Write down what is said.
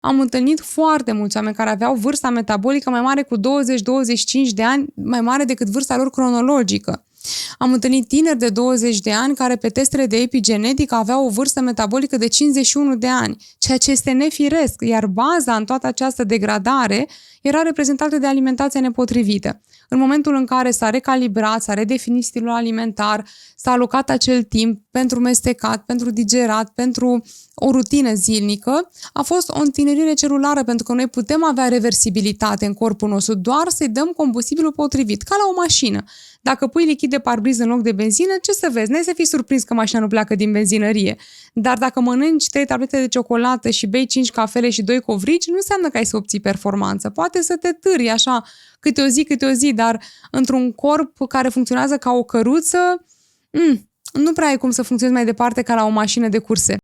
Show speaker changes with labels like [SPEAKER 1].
[SPEAKER 1] Am întâlnit foarte mulți oameni care aveau vârsta metabolică mai mare cu 20-25 de ani, mai mare decât vârsta lor cronologică. Am întâlnit tineri de 20 de ani care pe testele de epigenetică aveau o vârstă metabolică de 51 de ani, ceea ce este nefiresc, iar baza în toată această degradare era reprezentată de alimentația nepotrivită. În momentul în care s-a recalibrat, s-a redefinit stilul alimentar, s-a alocat acel timp pentru mestecat, pentru digerat, pentru o rutină zilnică, a fost o întinerire celulară, pentru că noi putem avea reversibilitate în corpul nostru doar să-i dăm combustibilul potrivit, ca la o mașină. Dacă pui lichid de parbriz în loc de benzină, ce să vezi? N-ai să fii surprins că mașina nu pleacă din benzinărie. Dar dacă mănânci 3 tablete de ciocolată și bei 5 cafele și 2 covrici, nu înseamnă că ai să obții performanță. Poate să te târi așa câte o zi, dar într-un corp care funcționează ca o căruță, nu prea ai cum să funcționezi mai departe ca la o mașină de curse.